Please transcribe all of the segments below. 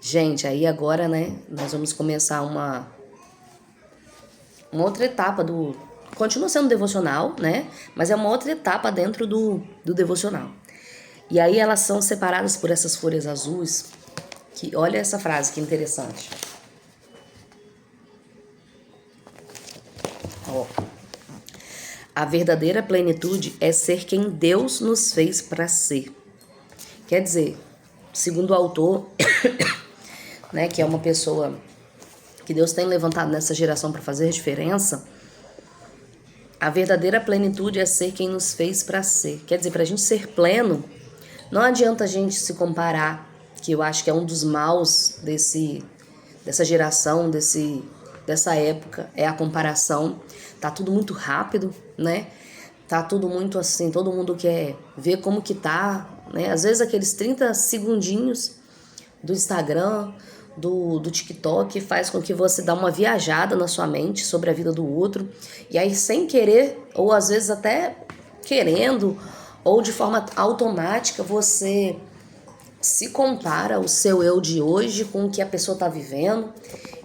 Gente, aí agora, né, nós vamos começar uma outra etapa do... Continua sendo devocional, né? Mas é uma outra etapa dentro do devocional. E aí elas são separadas por essas folhas azuis, que olha essa frase que interessante. Ó. A verdadeira plenitude é ser quem Deus nos fez para ser. Quer dizer, segundo o autor, né, que é uma pessoa que Deus tem levantado nessa geração para fazer diferença, a verdadeira plenitude é ser quem nos fez para ser. Quer dizer, para a gente ser pleno, não adianta a gente se comparar, que eu acho que é um dos maus dessa geração, dessa época, é a comparação. Tá tudo muito rápido, né? Tá tudo muito assim, todo mundo quer ver como que tá, né? Às vezes aqueles 30 segundinhos do Instagram, do TikTok, faz com que você dá uma viajada na sua mente sobre a vida do outro. E aí, sem querer, ou às vezes até querendo, ou de forma automática, você se compara o seu eu de hoje com o que a pessoa está vivendo.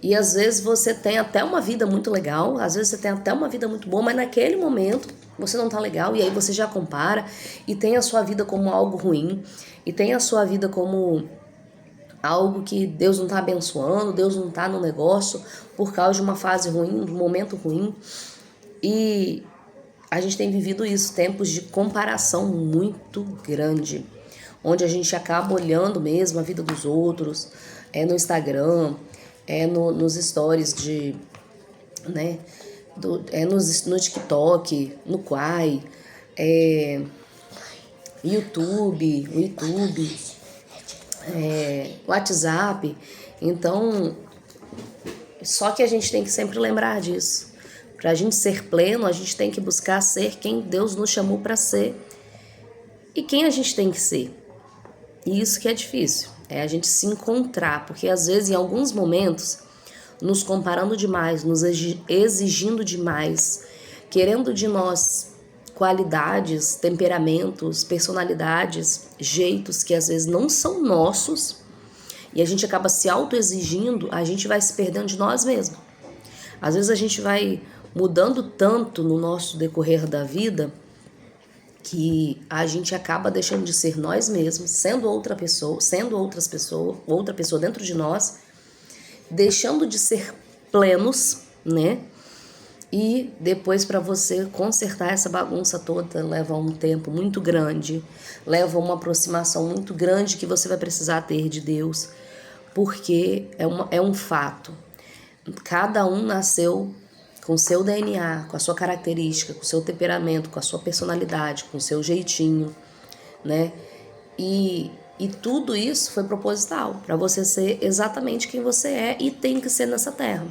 E às vezes você tem até uma vida muito legal, às vezes você tem até uma vida muito boa, mas naquele momento você não tá legal, e aí você já compara e tem a sua vida como algo ruim, e tem a sua vida como algo que Deus não tá abençoando, Deus não tá no negócio por causa de uma fase ruim, de um momento ruim. E a gente tem vivido isso, tempos de comparação muito grande, onde a gente acaba olhando mesmo a vida dos outros, no Instagram, nos stories de, né, no TikTok, no Quai, o YouTube, WhatsApp. Então, só que a gente tem que sempre lembrar disso. Para a gente ser pleno, a gente tem que buscar ser quem Deus nos chamou para ser. E quem a gente tem que ser? E isso que é difícil, é a gente se encontrar, porque às vezes, em alguns momentos, nos comparando demais, nos exigindo demais, querendo de nós qualidades, temperamentos, personalidades, jeitos que às vezes não são nossos, e a gente acaba se autoexigindo, a gente vai se perdendo de nós mesmos. Às vezes a gente vai mudando tanto no nosso decorrer da vida que a gente acaba deixando de ser nós mesmos, sendo outra pessoa, outra pessoa dentro de nós, deixando de ser plenos, né? E depois, para você consertar essa bagunça toda, leva um tempo muito grande, leva uma aproximação muito grande que você vai precisar ter de Deus, porque é um fato. Cada um nasceu com o seu DNA, com a sua característica, com o seu temperamento, com a sua personalidade, com o seu jeitinho, né? E tudo isso foi proposital, para você ser exatamente quem você é e tem que ser nessa terra.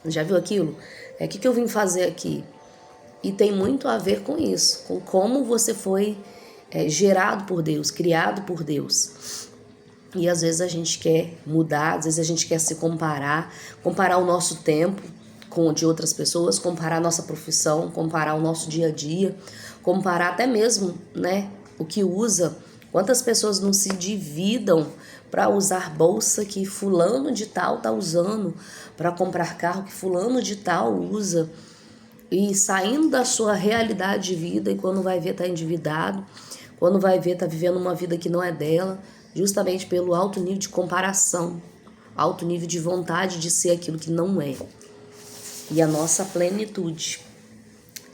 Já viu aquilo? O que eu vim fazer aqui? E tem muito a ver com isso, com como você foi gerado por Deus, criado por Deus. E às vezes a gente quer mudar, às vezes a gente quer se comparar o nosso tempo com o de outras pessoas, comparar a nossa profissão, comparar o nosso dia a dia, comparar até mesmo, né, o que usa. Quantas pessoas não se dividam para usar bolsa que fulano de tal tá usando, para comprar carro que fulano de tal usa, e saindo da sua realidade de vida, e quando vai ver tá endividado, quando vai ver tá vivendo uma vida que não é dela, justamente pelo alto nível de comparação, alto nível de vontade de ser aquilo que não é. E a nossa plenitude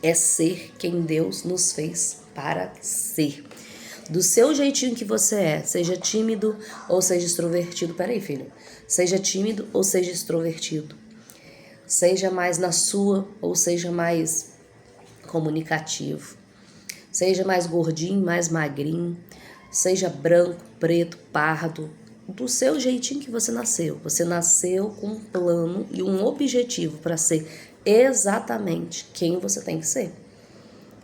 é ser quem Deus nos fez para ser. Do seu jeitinho que você é, seja tímido ou seja extrovertido. Peraí, filho. Seja tímido ou seja extrovertido. Seja mais na sua ou seja mais comunicativo. Seja mais gordinho, mais magrinho. Seja branco, preto, pardo. Do seu jeitinho que você nasceu. Você nasceu com um plano e um objetivo para ser exatamente quem você tem que ser.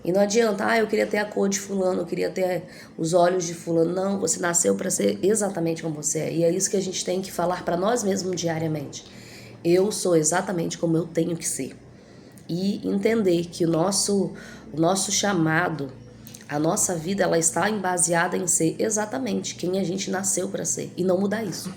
E não adianta, eu queria ter a cor de fulano, eu queria ter os olhos de fulano. Não, você nasceu para ser exatamente como você é. E é isso que a gente tem que falar para nós mesmos diariamente. Eu sou exatamente como eu tenho que ser. E entender que o nosso chamado, a nossa vida, ela está baseada em ser exatamente quem a gente nasceu para ser. E não mudar isso.